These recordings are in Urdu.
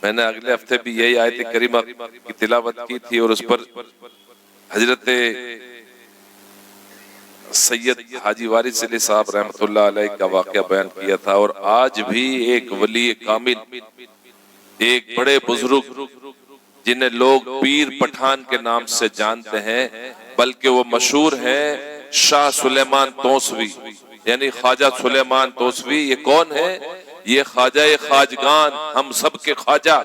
میں نے اگلے ہفتے بھی یہی آیت کریمہ کی تلاوت کی تھی اور اس پر حضرت سید حاجی وارث علی صاحب رحمۃ اللہ علیہ کا واقعہ بیان کیا تھا. اور آج بھی ایک ولی کامل، ایک بڑے بزرگ جنہیں لوگ پیر پٹھان کے نام سے جانتے ہیں، بلکہ وہ مشہور ہیں شاہ سلیمان توسوی، یعنی خواجہ سلیمان توسوی. یہ کون ہے؟ یہ خواجہ خواجگان، ہم سب کے خواجہ،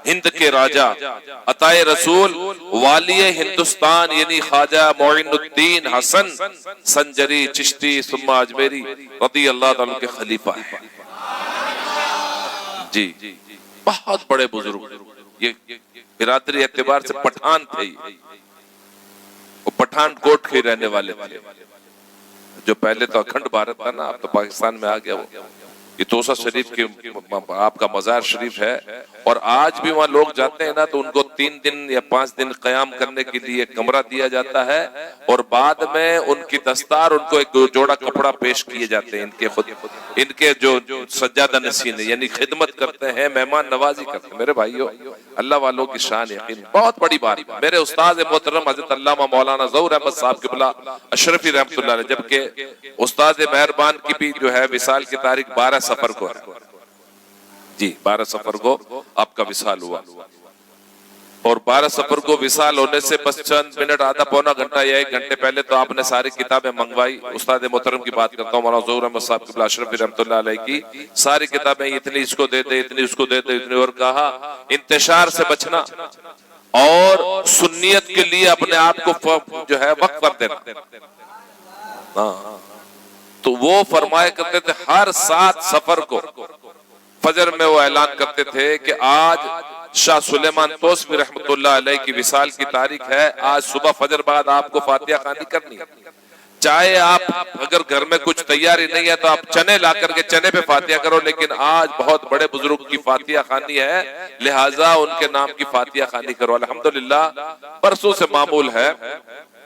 ہند کے راجہ، عطائے رسول، والی ہندوستان، یعنی خواجہ معین الدین حسن سنجری چشتی ثم اجمیری رضی اللہ تعالیٰ کے خلیفہ ہیں. جی بہت بڑے بزرگ، یہ برادری اعتبار سے پٹھان تھے، وہ پٹھان کوٹ کے رہنے والے تھے. جو پہلے تو اکھنڈ بھارت تھا نا، اب تو پاکستان میں آ گیا. وہ یہ توسا شریف کی آپ کا مزار شریف ہے، اور آج بھی وہاں لوگ جاتے ہیں نا تو ان کو 3 دن یا 5 دن قیام کرنے کے لیے کمرہ دیا جاتا ہے، اور بعد میں ان کی دستار، ان کو ایک جوڑا کپڑا پیش کیے جاتے ہیں. ان کے جو سجادہ نشین، یعنی خدمت کرتے ہیں، مہمان نوازی کرتے ہیں. میرے بھائیو، اللہ والوں کی شان یقین بہت بڑی بات. میرے استاد محترم حضرت علامہ مولانا ظہور احمد صاحب قبلہ اشرفی رحمۃ اللہ علیہ، جبکہ استاد مہربان کی بھی جو ہے وصال کی تاریخ 12 سفر کو ہے. جی 12 سفر کو آپ کا وصال ہوا، اور 12 سفر کو وصال ہونے سے بس چند منٹ، آدھا پونا گھنٹہ یا 1 گھنٹے پہلے تو آپ نے ساری کتابیں منگوائی. استاد محترم کی بات کرتا ہوں، مولانا ظہور احمد صاحب قبلہ اشرفی رحمۃ اللہ علیہ کی ساری کتابیں، اتنی اس کو دے دے، اتنی اس کو دے دے، اتنی. اور کہا انتشار سے بچنا اور سنیت کے لیے اپنے آپ کو جو ہے وقف کر دینا. تو وہ فرمایا کرتے تھے ہر 7 سفر کو فجر میں وہ اعلان کرتے تھے کہ آج شاہ سلیمان توسوی رحمۃ اللہ علیہ کی وصال کی تاریخ ہے، آج صبح فجر بعد آپ کو فاتحہ خوانی کرنی ہے. چاہے آپ اگر گھر میں کچھ تیاری نہیں ہے تو آپ چنے لا کر کے چنے پہ فاتحہ کرو، لیکن آج بہت بڑے بزرگ کی فاتحہ خوانی ہے، لہٰذا ان کے نام کی فاتحہ خوانی کرو. الحمدللہ برسوں سے معمول ہے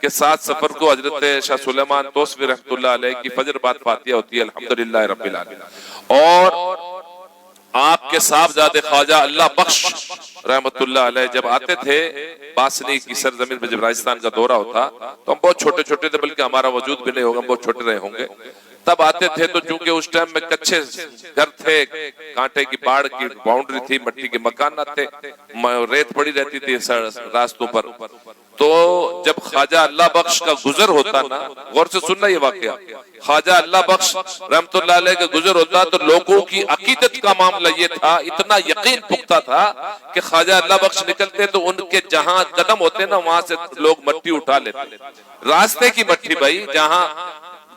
کہ 7 سفر کو حضرت شاہ سلیمان توسوی رحمۃ اللہ علیہ کی فجر بعد فاتحہ ہوتی ہے. الحمدللہ رب العالمین. اور آپ کے صاحبزادے خواجہ اللہ بخش رحمۃ اللہ علیہ جب آتے تھے باسنی کی سرزمین میں، جب راجستھان کا دورہ ہوتا تو ہم بہت چھوٹے چھوٹے تھے، بلکہ ہمارا وجود بھی نہیں ہوگا، ہم بہت چھوٹے رہے ہوں گے. تب آتے تھے تو چونکہ اس ٹائم میں کچے گھر تھے، کانٹے کی باڑ کی باؤنڈری تھی، مٹی کے مکانات تھے، ریت پڑی رہتی تھی راستوں پر. تو جب خواجہ اللہ بخش کا گزر ہوتا نا، غور سے سننا یہ واقعہ، خواجہ اللہ بخش رحمت اللہ علیہ کا گزر ہوتا تو لوگوں کی عقیدت کا معاملہ یہ تھا، اتنا یقین پختہ تھا کہ خواجہ اللہ بخش نکلتے تو ان کے جہاں قدم ہوتے نا وہاں سے لوگ مٹی اٹھا لیتے. راستے کی مٹی بھائی، جہاں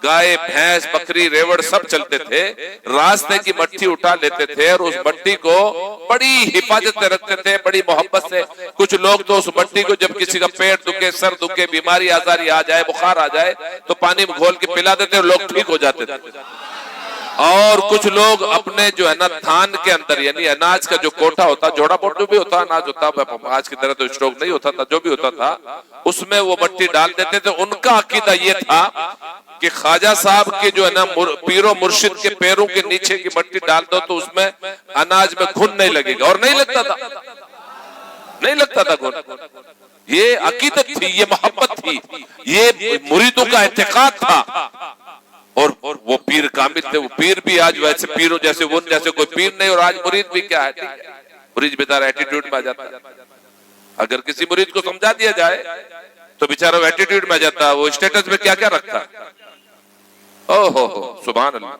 گائے بھینس بکری ریوڑ سب چلتے تھے، راستے کی مٹی اٹھا لیتے تھے اور اس مٹی کو بڑی حفاظت سے رکھتے تھے، بڑی محبت سے. کچھ لوگ تو اس مٹی کو جب کسی کا پیٹ دکھے، سر دکھے، بیماری آزاری آ جائے، بخار آ جائے تو پانی میں گھول کے پلا دیتے اور لوگ ٹھیک ہو جاتے تھے. اور کچھ لوگ اپنے جو ہے نا تھان کے اندر، یعنی اناج کا جو کوٹا ہوتا، جوڑا پوٹ جو بھی ہوتا اناج ہوتا، آج کی طرح تو اسٹروک نہیں ہوتا تھا، جو بھی ہوتا تھا اس میں وہ مٹی ڈال دیتے تھے. ان کا عقیدہ یہ تھا کہ خواجہ صاحب کے جو ہے نا پیر و مرشد کے پیروں کے نیچے کی مٹی ڈال دو تو اس میں اناج میں گھن نہیں لگے گا. اور نہیں لگتا تھا، نہیں لگتا تھا گھن. یہ عقیدت تھی، یہ محبت تھی، یہ مریدوں کا اعتقاد تھا. اور وہ پیر کامل تھے. وہ پیر بھی آج ویسے پیروں جیسے وہ جیسے کوئی پیر نہیں، اور آج مرید بھی کیا ہے، مرید بیچارہ ایٹیٹیوڈ میں آ جاتا ہے. اگر کسی مرید کو سمجھا دیا جائے تو بیچارہ وہ ایٹیٹیوڈ میں آ جاتا ہے، وہ اسٹیٹس میں کیا کیا رکھتا ہے. سبحان اللہ.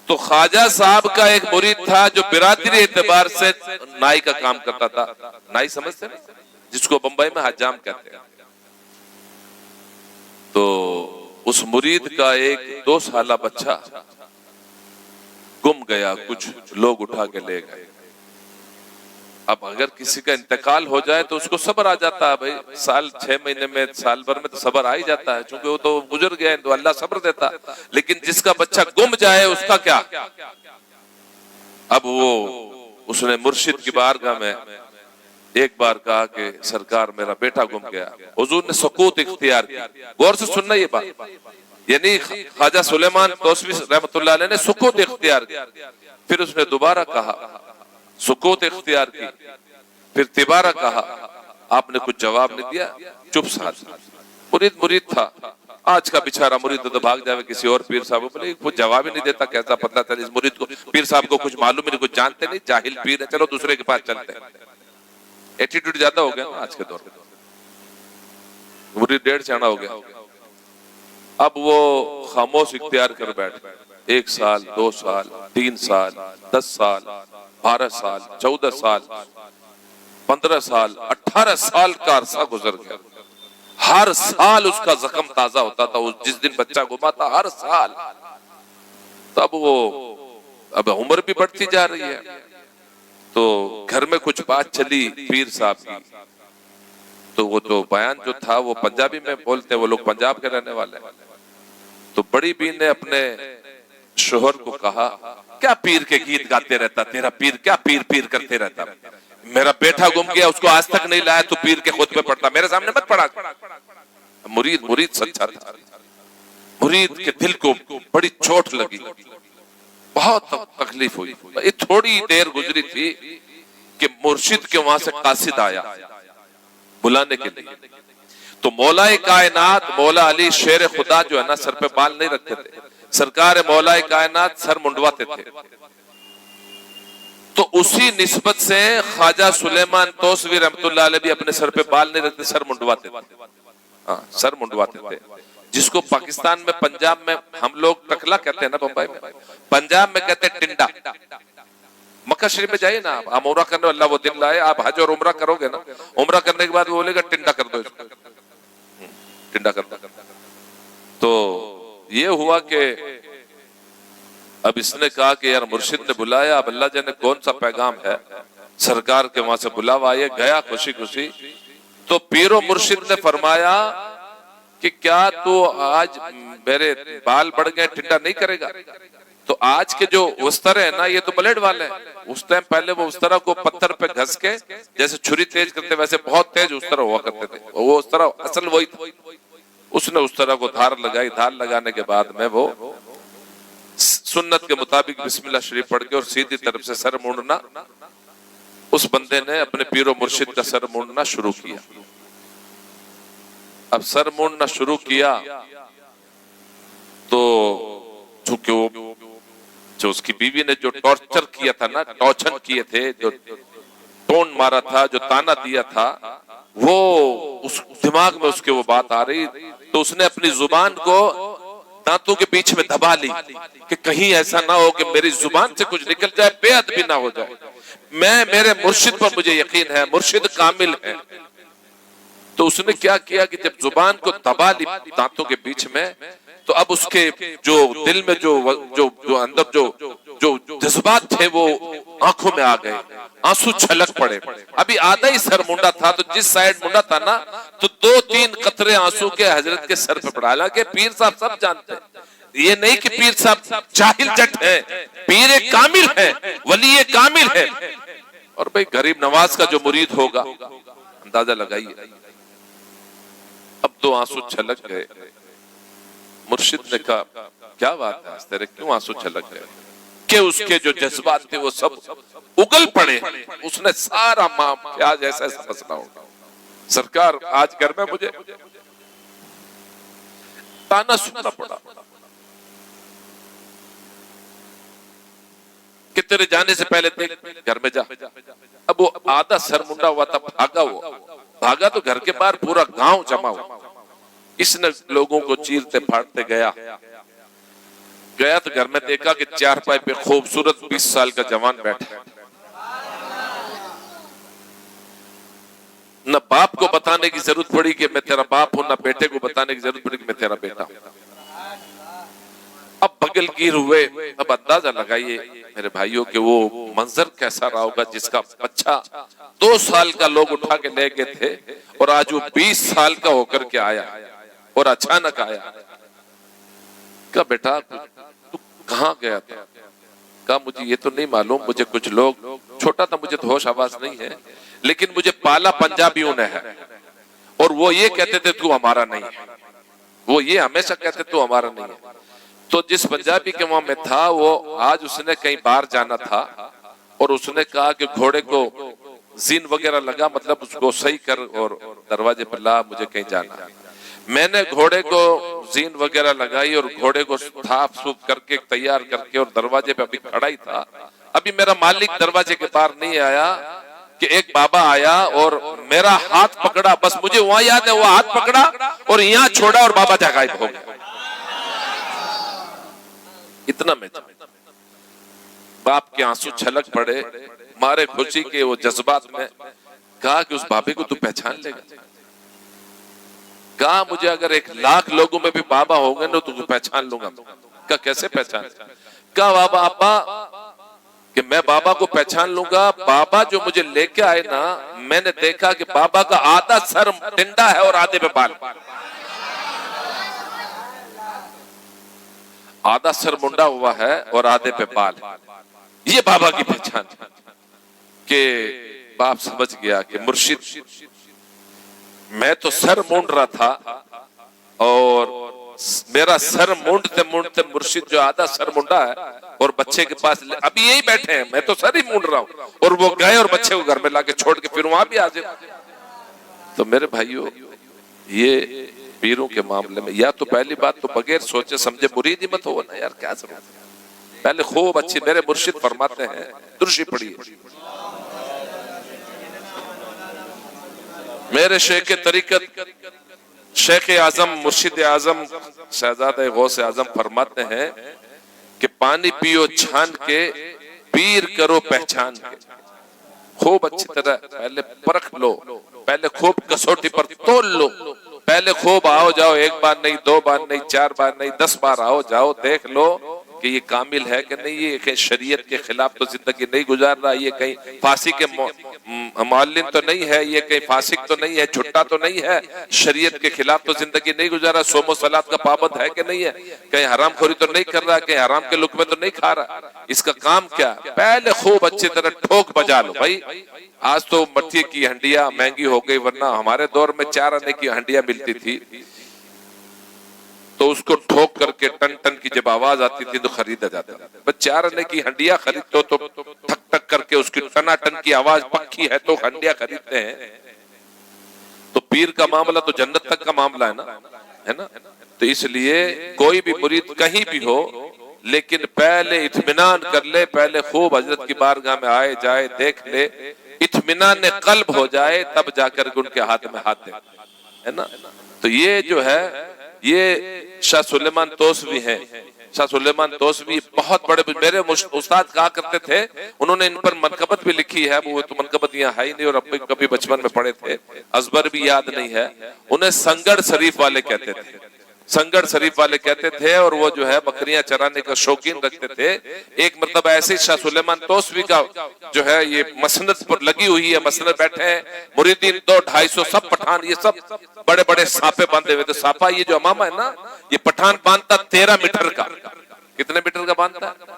تو خواجہ صاحب کا ایک مرید تھا جو برادری اعتبار سے نائی کا کام کرتا تھا. نائی سمجھتے ہیں جس کو بمبئی میں حجام کہتے ہیں. تو اس مرید کا ایک 2 سالہ بچہ گم گیا، کچھ لوگ اٹھا کے لے گئے. اب اگر کسی کا انتقال ہو جائے تو اس کو صبر آ جاتا ہے بھائی، سال 6 مہینے میں، سال بھر میں تو صبر آ ہی جاتا ہے، چونکہ وہ تو گزر گیا ہے تو اللہ صبر دیتا. لیکن جس کا بچہ گم جائے اس کا کیا؟ اب وہ اس نے مرشد کی بارگاہ میں ایک بار کہا کہ سرکار میرا بیٹا گم گیا. حضور نے سکوت اختیار کی. غور سے سننا یہ بات. یعنی خواجہ سلیمان توسوی رحمۃ اللہ علیہ نے سکوت اختیار کی، پھر اس نے دوبارہ کہا، سکوت اختیار کی، پھر تیبارہ کہا، آپ نے کچھ جواب نہیں دیا، چپ ساتھ۔ مرید تھا، آج کا بیچارہ مرید تو بھاگ جاوے کسی اور پیر صاحب کو، وہ جواب ہی نہیں دیتا، کیسا پتہ چلے اس مرید کو پیر صاحب کو کچھ معلوم ہی نہیں، کچھ جانتے نہیں، جاہل پیر ہے، چلو دوسرے کے پاس چلتے ہیں۔ ایٹیٹیوڈ زیادہ ہو گیا نا آج کے دور میں، مرید ڈیڑھ چانا ہو گیا۔ اب وہ خاموش اختیار کر بیٹھ، 1 سال 2 سال 3 سال 10 سال 12 سال 14 سال 15 سال 18 سال کا عرصہ گزر گیا، ہر سال اس کا زخم تازہ ہوتا تھا، جس دن بچہ گما تھا ہر سال۔ تب وہ اب عمر بھی بڑھتی جا رہی ہے، تو گھر میں کچھ بات چلی پیر صاحب کی، تو وہ جو بیان جو تھا وہ پنجابی میں بولتے، وہ لوگ پنجاب کے رہنے والے ہیں، تو بڑی بی نے اپنے شوہر کو کہا، کیا پیر کے گیت گاتے رہتا، تیرا پیر کیا پیر پیر کرتے رہتا، میرا بیٹا گم گیا اس کو آج تک نہیں لایا، تو پیر کے خطبے پڑھتا، میرے سامنے مت پڑھا۔ مرید سچا تھا، مرید کے دل کو بڑی چوٹ لگی، بہت تکلیف ہوئی۔ تھوڑی دیر گزری تھی کہ مرشد کے وہاں سے قاصد آیا بلانے کے لیے، تو مولا کائنات مولا علی شیر خدا جو ہے نا سر پہ بال نہیں رکھتے تھے، سرکار مولا کائنات سر منڈواتے تھے، تو اسی نسبت سے خواجہ سلیمان توسوی رحمۃ اللہ علیہ بھی اپنے سر پہ بال نہیں رکھتے، سر منڈواتے تھے، ہاں سر منڈواتے تھے، جس کو پاکستان میں پنجاب میں ہم لوگ ٹکلا کہتے ہیں نا، بمبئی میں پنجاب میں کہتے ہیں ٹنڈا۔ مکہ شریف میں جائیے نا آپ عمرہ کرنے، اللہ وہ دن لائے، آپ حج اور عمرہ کرو گے نا، عمرہ کرنے کے بعد وہ بولے گا ٹنڈا کر دو، ٹنڈا کر دو۔ تو یہ ہوا کہ اب اس نے کہا کہ یار مرشد نے بلایا، اب اللہ جانے کون سا پیغام ہے، سرکار کے وہاں سے بلاوا آئے، گیا خوشی خوشی، تو پیر و مرشد نے فرمایا کہ کیا تو آج میرے بال بڑھ گئے ٹھنڈا نہیں کرے گا؟ تو آج کے جو استر ہے نا یہ تو بلیڈ والے ہیں، اس ٹائم پہلے وہ استرا کو پتھر پہ گھس کے جیسے چھری تیز کرتے ویسے بہت تیز استرا ہوا کرتے تھے، وہ استرا اصل وہی تھا۔ اس نے استرا کو دھار لگائی، دھار لگانے کے بعد میں وہ سنت کے مطابق بسم اللہ شریف پڑھ کے اور سیدھی طرف سے سر مونڈنا، اس بندے نے اپنے پیر و مرشد کا سر مونڈنا شروع کیا۔ اب سر مونڈنا شروع کیا تو چونکہ وہ جو اس کی بیوی نے جو ٹارچر کیا تھا نا، ٹارچر کیے تھے، جو ٹون مارا تھا، جو تانا دیا تھا، وہ اس دماغ میں اس کے وہ بات آ رہی، تو اس نے اپنی زبان کو دانتوں کے بیچ میں دبا لی کہ کہیں ایسا نہ ہو کہ میری زبان سے کچھ نکل جائے، بے ادبی نہ ہو جائے، میں میرے مرشد پر مجھے یقین ہے، مرشد کامل ہے۔ تو اس نے کیا کیا کہ جب زبان کو دبا لی دانتوں کے بیچ میں، تو اب اس کے جو دل میں جو اندر جو جذبات تھے وہ آنکھوں میں آ گئے، آنسو چھلک پڑے۔ ابھی آدھا ہی سر منڈا تھا، تو جس سائیڈ منڈا تھا نا تو 2-3 قطرے آنسو کے حضرت کے سر پہ پڑا۔ حالانکہ پیر صاحب سب جانتے ہیں، یہ نہیں کہ پیر صاحب جاہل جٹ ہے، پیر کامل ہے، ولی کامل ہے۔ اور بھئی غریب نواز کا جو مرید ہوگا اندازہ لگائیے، اب 2 آنسو چھلک گئے۔ مرشد نے کہا کیا بات ہے تیرے کیوں آنسو چھلک گئے؟ کہ اس کے جو جذبات تھے وہ سب اگل پڑے، اس نے سارا پیاز ایسا ایسا مسئلہ ہوگا، سرکار آج گھر میں مجھے تانا سننا پڑا کہ تیرے جانے سے پہلے دیکھ گھر میں جا۔ اب وہ آدھا سر منڈا ہوا تھا، بھاگا تو گھر کے باہر پورا گاؤں جمع ہوا۔ اس نے لوگوں کو چیرتے پھاڑتے گیا تو گھر میں دیکھا کہ چارپائی پہ خوبصورت 20 سال کا جوان بیٹھا، نہ باپ کو بتانے کی ضرورت پڑی کہ میں تیرا باپ ہوں، نہ بیٹے کو بتانے کی ضرورت پڑی کہ میں تیرا بیٹا ہوں۔ اب بغل گیر ہوئے، اب اندازہ لگائیے میرے بھائیوں کہ وہ منظر کیسا رہا ہوگا جس کا بچہ 2 سال کا لوگ اٹھا کے لے گئے تھے اور آج وہ 20 سال کا ہو کر کے آیا اور اچانک آیا۔ کہا بیٹا تو کہاں گیا تھا؟ کہا مجھے یہ تو نہیں معلوم، مجھے کچھ لوگ، چھوٹا تھا مجھے تو ہوش آواز نہیں ہے، لیکن مجھے پالا پنجابیوں نے ہے اور وہ یہ کہتے تھے تو ہمارا نہیں ہے۔ وہ یہ ہمیشہ کہتے تو ہمارا نہیں ہے. تو جس پنجابی کے وہاں میں تھا وہ آج اس نے کہیں باہر جانا تھا اور اس نے کہا کہ گھوڑے کو زین وغیرہ لگا, مطلب اس کو صحیح کر اور دروازے پر لا, مجھے کہیں جانا ہے. میں نے گھوڑے کو زین وغیرہ لگائی اور گھوڑے کو تھاپ سوپ کر کے تیار کر کے اور دروازے پہ ابھی کھڑا ہی تھا. ابھی میرا مالک دروازے کے باہر نہیں آیا کہ ایک بابا آیا اور میرا ہاتھ پکڑا. بس مجھے وہاں یاد ہے, وہ ہاتھ پکڑا اور یہاں چھوڑا اور بابا جا غائب ہو گیا. اتنا میں باپ کے آنسو چھلک پڑے مارے خوشی کے وہ جذبات میں. کہا کہ اس بابے کو تو پہچان لے گا؟ کہا مجھے اگر 1,00,000 لوگوں میں بھی بابا ہو گئے نا تو پہچان لوں گا. کہا کیسے پہچان؟ کہا بابا ابا کہ میں بابا کو پہچان لوں گا. بابا جو مجھے لے کے آئے نا, میں نے دیکھا کہ بابا کا آدھا سر ٹنڈا ہے اور آدھے پہ بال, آدھا سر منڈا ہوا ہے اور آدھے پہ بال. یہ بابا کی پہچان کہ باپ سمجھ گیا کہ مرشد میں تو سر مونڈ رہا تھا اور میرا سر مونڈتے مونڈتے مرشد جو آدھا سر منڈا ہے اور بچے کے پاس ابھی یہی بیٹھے ہیں, میں تو سر ہی مونڈ رہا ہوں, اور وہ گئے اور بچے کو گھر میں لا کے چھوڑ کے پھر وہاں بھی حاضر. تو میرے بھائیوں, یہ پیروں کے معاملے میں یا تو پہلی بات تو بغیر سوچے سمجھے مرید ہی مت ہو نا یار, کیا سمجھے پہلے خوب اچھی. میرے مرشد فرماتے ہیں, درشی پڑھیے, میرے شیخ طریقت شیخ اعظم مرشد اعظم شہزادہ غوث اعظم فرماتے ہیں کہ پانی پیو چھان کے, پیر کرو پہچان کے. خوب اچھی طرح پہلے پرکھ لو, پہلے خوب کسوٹی پر تول لو, پہلے خوب آؤ جاؤ, 1 بار نہیں 2 بار نہیں 4 بار نہیں 10 بار آؤ جاؤ, دیکھ لو کہ یہ کامل ہے کہ نہیں, یہ کہیں شریعت کے خلاف تو زندگی نہیں گزار رہا, یہ کہیں فاسق کے معلم تو نہیں ہے, یہ کہیں فاسق تو نہیں ہے, جھٹا تو نہیں ہے, شریعت کے خلاف تو زندگی نہیں گزار رہا, صوم و صلات کا پابند ہے کہ نہیں ہے, کہیں حرام خوری تو نہیں کر رہا, کہیں حرام کے لقمے تو نہیں کھا رہا. اس کا کام کیا؟ پہلے خوب اچھی طرح ٹھوک بجا لو. بھائی آج تو مٹی کی ہنڈیاں مہنگی ہو گئی, ورنہ ہمارے دور میں 4 آنے کی ہنڈیاں ملتی تھی تو اس کو ٹھوک کر کے ٹن ٹن کی جب آواز آتی تھی تو خریدا جاتا تھا. بس 4 آنے کی ہنڈیاں خریدتے تو ٹھک ٹک کر کے اس کی ٹنا ٹن کی آواز پکی ہے تو ہنڈیاں خریدتے ہیں. تو پیر کا معاملہ تو جنت تک کا معاملہ ہے نا. تو اس لیے کوئی بھی مرید کہیں بھی ہو لیکن پہلے اطمینان کر لے, پہلے خوب حضرت کی بارگاہ میں آئے جائے, دیکھ لے, اطمینان قلب ہو جائے, تب جا کر ان کے ہاتھ میں ہاتھ دے, ہے نا. تو یہ جو ہے یہ شاہ سلیمان توسوی ہیں. شاہ سلیمان توسوی بہت بڑے میرے استاد کہا کرتے تھے, انہوں نے ان پر منقبت بھی لکھی ہے, وہ تو منقبت یہاں ہے ہی نہیں اور اب کبھی بچپن میں پڑھے تھے, ازبر بھی یاد نہیں ہے. انہیں سنگڑ شریف والے کہتے تھے, سنگڑ شریف والے کہتے تھے, اور وہ جو ہے بکریاں چرانے کا شوقین رکھتے تھے. ایک مرتبہ ایسے شاہ سلیمان توسوی کا جو ہے یہ مسند پر لگی ہوئی ہے, مسند بیٹھے ہیں مریدین 200-250 سب پٹھان, یہ سب بڑے بڑے سانپے باندھے ہوئے. تو سانپا یہ جو امامہ ہے نا, یہ پٹھان باندھتا 13 میٹر کا. کتنے میٹر کا باندھتا ہے؟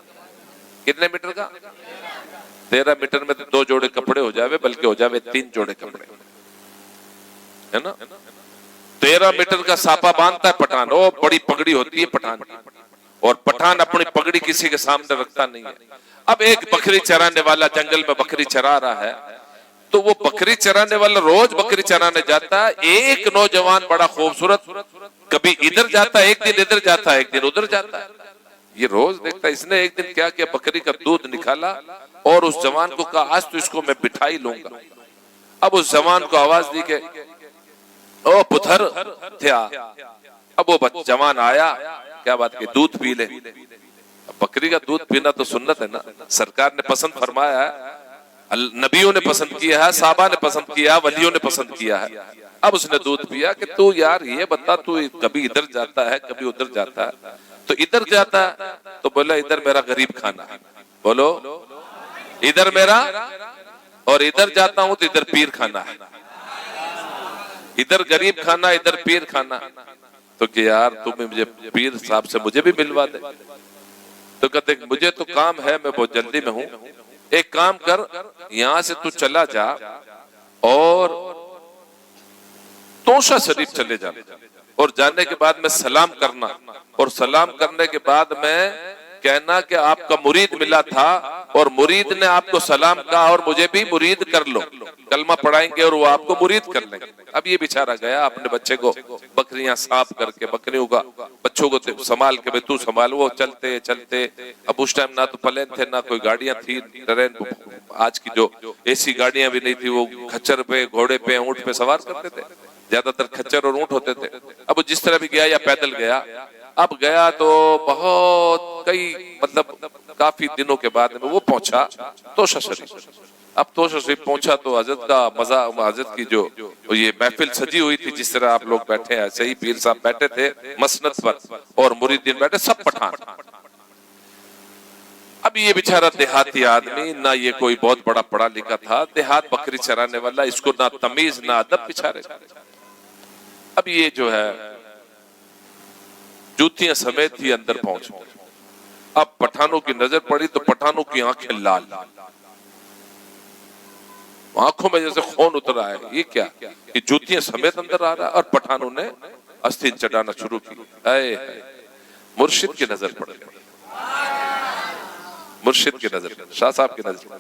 کتنے میٹر کا؟ 13 میٹر میں تو 2 جوڑے کپڑے ہو جاوے, بلکہ ہو جاوے 3 جوڑے کپڑے, ہے نا. 13 میٹر کا سانپا باندھتا ہے پٹھان, وہ بڑی پگڑی ہوتی ہے پٹھان کی, اور پٹھان اپنی پگڑی کسی کے سامنے رکھتا نہیں ہے. اب ایک بکری چرانے والا جنگل میں بکری چرا رہا ہے, تو وہ بکری چرانے والا روز بکری چرانے جاتا ہے. ایک نوجوان بڑا خوبصورت کبھی ادھر جاتا ہے, ایک دن ادھر جاتا ہے, ایک دن ادھر جاتا ہے. یہ روز دیکھتا ہے. اس نے ایک دن کیا کیا, بکری کا دودھ نکالا اور اس جوان کو کہا آج تو اس کو میں بٹھا ہی لوں گا. اب اس جوان کو آواز دی کہ او پتھر تھیا. اب وہ جوان آیا, کیا بات کہ دودھ پی لے. بکری کا دودھ پینا تو سنت ہے نا, سرکار نے پسند فرمایا ہے, نبیوں نے پسند کیا ہے, صحابہ نے پسند کیا, ولیوں نے پسند کیا ہے. اب اس نے دودھ پیا کہ تو یار یہ بتا, تو کبھی ادھر جاتا ہے کبھی ادھر جاتا ہے, تو ادھر جاتا ہے تو بولا ادھر میرا غریب کھانا ہے, بولو ادھر میرا, اور ادھر جاتا ہوں تو ادھر پیر کھانا ہے, ادھر غریب کھانا ادھر پیر کھانا. تو کہ یار تم مجھے پیر صاحب سے مجھے بھی ملوا دے. تو کہتے مجھے تو کام ہے, میں بہت جلدی میں ہوں, ایک کام کر یہاں سے تو چلا جا اور توشہ شریف چلے جانا اور جانے کے بعد میں سلام کرنا اور سلام کرنے کے بعد میں کہنا کہ آپ کا مرید ملا تھا اور مرید نے آپ کو سلام کہا اور مجھے بھی مرید کر لو، کلمہ پڑھائیں گے اور وہ آپ کو مرید کر لیں گے۔ اب یہ بیچارہ گیا اپنے بچے کو بکریاں صاف کر کے، بکریوں کا بچوں کو سنبھال کے، تو سنبھال، وہ چلتے چلتے، اب اس ٹائم نہ تو پلین تھے نہ کوئی گاڑیاں تھی، ٹرین آج کی جو اے سی گاڑیاں بھی نہیں تھی، وہ کھچر پہ، گھوڑے پہ، اونٹ پہ سوار کرتے تھے، زیادہ تر کھچر اور اونٹ ہوتے تھے۔ اب جس طرح بھی گیا یا پیدل گیا، اب گیا تو بہت کئی مطلب کافی دنوں کے بعد میں وہ پہنچا توشہ شریف۔ اب توشہ شریف پہنچا تو حضرت کا مزہ، حضرت کی جو یہ محفل سجی ہوئی تھی، جس طرح آپ لوگ بیٹھے ہیں ایسے ہی پیر صاحب بیٹھے تھے مسند پر اور مریدین بیٹھے، سب پٹھان۔ اب یہ بیچارہ دیہاتی آدمی، نہ یہ کوئی بہت بڑا پڑھا لکھا تھا، دیہات بکری چرانے والا، اس کو نہ تمیز نہ ادب بیچارے۔ اب یہ جو ہے جوتیاں سمیت ہی اندر پہنچ گئے۔ اب پٹھانوں کی نظر پڑی تو پٹھانوں کی آنکھیں لال، آنکھوں میں جیسے خون اتر آئے، یہ کیا کہ جوتیاں سمیت اندر آ رہا ہے، اور پٹھانوں نے استین چڑھانا شروع کی۔ اے مرشد کی نظر پڑ گئی، مرشد کی نظر، شاہ صاحب کی نظر،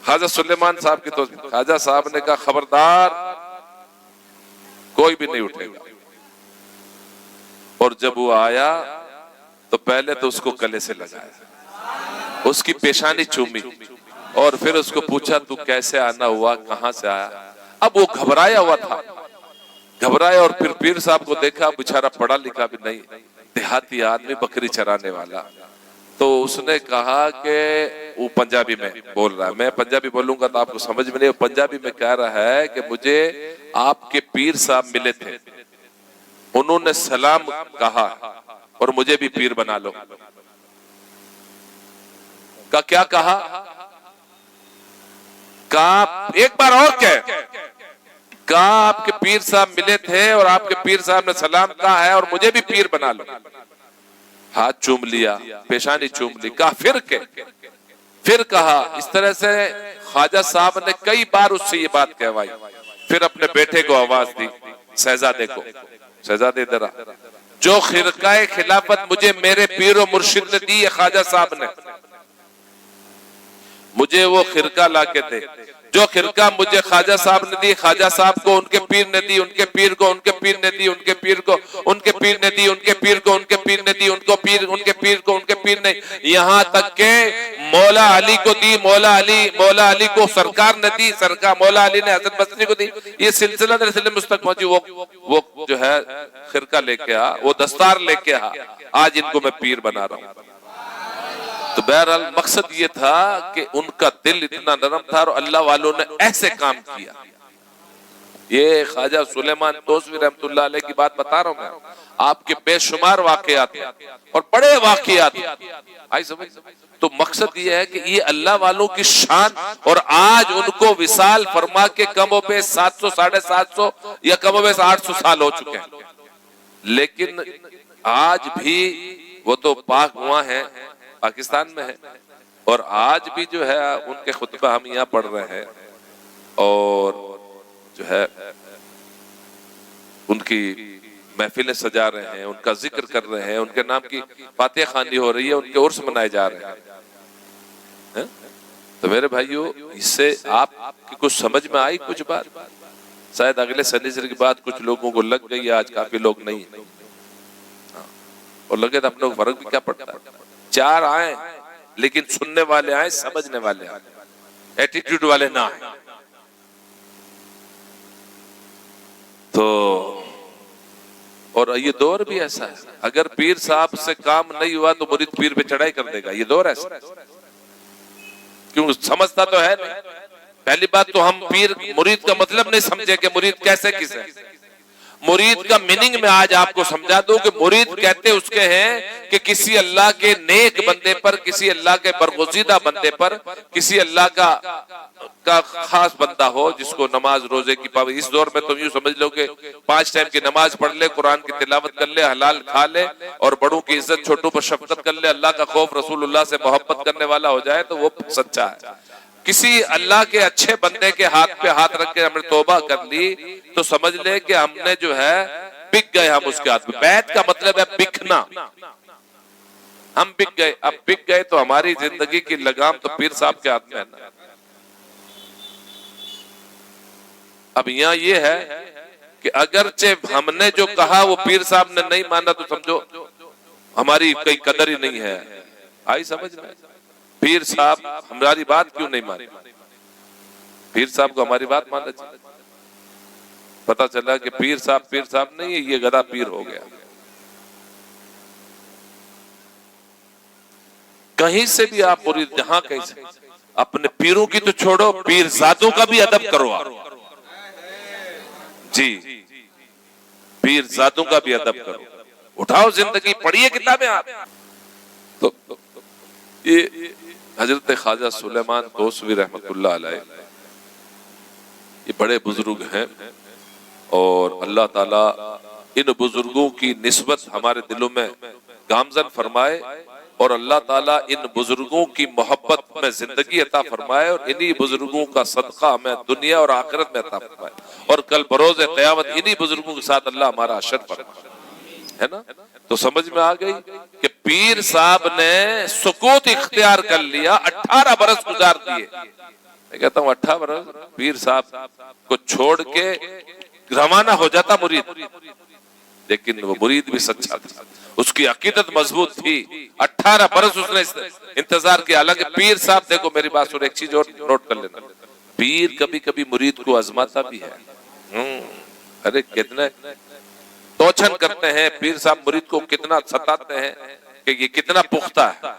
خواجہ سلیمان صاحب کی۔ تو خواجہ صاحب نے کہا خبردار کوئی بھی نہیں اٹھے گا۔ اور جب وہ آیا تو پہلے تو اس کو گلے سے لگایا، اس کی پیشانی چومی اور پھر اس کو پوچھا تو کیسے آنا ہوا، کہاں سے آیا۔ اب وہ گھبرایا ہوا تھا، گھبرایا، اور پھر پیر صاحب کو دیکھا بیچارہ پڑھا لکھا بھی نہیں، دیہاتی آدمی بکری چرانے والا۔ تو اس نے کہا کہ وہ پنجابی میں بول رہا ہے، میں پنجابی بولوں گا تو آپ کو سمجھ میں نہیں، پنجابی میں کہہ رہا ہے کہ مجھے آپ کے پیر صاحب ملے تھے، انہوں نے سلام کہا اور مجھے بھی پیر بنا لو۔ کا کیا کہا؟ کہا ایک بار اور کہا آپ کے پیر صاحب ملے تھے اور آپ کے پیر صاحب نے سلام کہا ہے اور مجھے بھی پیر بنا لو۔ ہاتھ چوم لیا، پیشانی چوم لی، کہا پھر کہا۔ اس طرح سے خواجہ صاحب نے کئی بار اس سے یہ بات کہوائی۔ پھر اپنے بیٹے کو آواز دی، شہزادے کو، شہزادے ادھر آ، جو خرقہ خلافت مجھے میرے پیر و مرشد نے دی ہے، خواجہ صاحب نے مجھے وہ خرقہ لا کے دے، جو خرقہ مجھے خواجہ صاحب نے دی، خواجہ صاحب کو ان کے پیر نے دی، ان کے پیر کو ان کے پیر نے دی، ان کے پیر کو ان کے پیر نے دی، ان کے پیر کو ان کے پیر نے دی، ان کو پیر ان کے پیر کو ان کے پیر نے، یہاں تک کہ مولا علی کو دی، مولا علی کو سرکار نے دی، سرکار مولا علی نے حسن بصری کو دی۔ یہ سلسلہ در سلسلے مستق پہنچی، وہ جو ہے خرقہ لے کے آ، وہ دستار لے کے آ، آج ان کو میں پیر بنا رہا ہوں۔ تو بہرحال مقصد یہ تھا کہ ان کا دل اتنا نرم تھا اور اللہ والوں نے ایسے کام کیا۔ یہ خواجہ سلیمان توسوی رحمت اللہ علیہ کی بات بتا رہا ہوں میں، آپ کے بے شمار واقعات اور بڑے واقعات آئی سمجھ۔ تو مقصد یہ ہے کہ یہ اللہ والوں کی شان، اور آج ان کو وصال فرما کے کم و بیش 700 750 یا کم و بیش 800 سال ہو چکے ہیں، لیکن آج بھی وہ تو پاک ہوا ہیں، پاکستان میں ہے، اور آج بھی جو ہے ان کے خطبہ ہم یہاں پڑھ رہے ہیں، اور جو ہے ان کی محفلیں سجا رہے ہیں، ان کا ذکر کر رہے ہیں، ان کے نام کی فاتحہ خوانی ہو رہی ہے، ان کے عرس منائے جا رہے ہیں۔ تو میرے بھائیو، اس سے آپ کی کچھ سمجھ میں آئی کچھ بات؟ شاید اگلے سنیچر کی بات کچھ لوگوں کو لگ گئی، آج کافی لوگ نہیں، اور لگے تو اپنے کو فرق بھی کیا پڑتا ہے۔ چار آئیں لیکن سننے والے آئیں، سمجھنے والے آئیں، ایٹیٹیوڈ والے نہ آئیں۔ تو اور یہ دور بھی ایسا ہے، اگر پیر صاحب سے کام نہیں ہوا تو مرید پیر پہ چڑھائی کر دے گا، یہ دور ایسا ہے، کیوں سمجھتا تو ہے نہیں۔ پہلی بات تو ہم پیر مرید کا مطلب نہیں سمجھے کہ مرید کیسے کسے، مرید کا میننگ میں آج آپ کو سمجھا دوں کہ مرید کہتے اس کے ہیں کہ کسی اللہ کے نیک بندے پر، کسی اللہ کے برگزیدہ بندے پر، کسی اللہ کا خاص بندہ ہو جس کو نماز روزے کی پابندی۔ اس دور میں تم یوں سمجھ لو کہ 5 ٹائم کی نماز پڑھ لے، قرآن کی تلاوت کر لے، حلال کھا لے، اور بڑوں کی عزت چھوٹوں پر شفقت کر لے، اللہ کا خوف، رسول اللہ سے محبت کرنے والا ہو جائے تو وہ سچا ہے۔ کسی اللہ کے اچھے بندے کے ہاتھ پہ ہاتھ رکھ کے ہم نے توبہ کر لی تو سمجھ لے کہ ہم نے جو ہے بک گئے، ہم اس کے ہاتھ میں۔ بیعت کا مطلب ہے بکنا، ہم بک گئے۔ اب بک گئے تو ہماری زندگی کی لگام تو پیر صاحب کے ہاتھ میں ہے نا۔ اب یہاں یہ ہے کہ اگرچہ ہم نے جو کہا وہ پیر صاحب نے نہیں مانا تو سمجھو ہماری کوئی قدر ہی نہیں ہے۔ آئی سمجھ میں؟ پیر صاحب ہماری بات کیوں نہیں مانی؟ پیر صاحب کو ہماری بات ماننا چاہیے۔ پتا چلا کہ پیر صاحب نہیں ہے، یہ گدھا پیر ہو گیا۔ کہیں سے بھی آپ مرید، جہاں کہیں سے، اپنے پیروں کی تو چھوڑو، پیر ذاتوں کا بھی ادب کرو آپ۔ جی، پیر ذاتوں کا بھی ادب کرو، اٹھاؤ زندگی، پڑھیے کتابیں آپ۔ تو یہ حضرت خواجہ سلیمان توسوی رحمۃ اللہ علیہ یہ بڑے بزرگ ہیں، اور اللہ تعالیٰ ان بزرگوں کی نسبت ہمارے دلوں میں گامزن فرمائے، اور اللہ تعالیٰ ان بزرگوں کی محبت میں زندگی عطا فرمائے، اور انہی بزرگوں کا صدقہ ہمیں دنیا اور آخرت میں عطا فرمائے، اور کل بروز قیامت انہی بزرگوں کے ساتھ اللہ ہمارا حشر فرمائے، ہے نا؟ تو سمجھ میں آ گئی کہ پیر صاحب نے سکوت اختیار کر لیا، 18 برس گزار دیے۔ میں کہتا ہوں 18 برس پیر صاحب کو چھوڑ کے روانہ ہو جاتا مرید، لیکن وہ مرید بھی سچا تھا، اس کی عقیدت مضبوط تھی۔ 18 برس اس نے انتظار کیا۔ حالانکہ پیر صاحب، دیکھو میری بات سن، ایک چیز اور نوٹ کر لینا، پیر کبھی کبھی مرید کو آزماتا بھی ہے۔ ارے کتنے توچھن کرتے ہیں پیر صاحب مرید کو، کتنا ستاتے ہیں کہ یہ کتنا پختہ ہے۔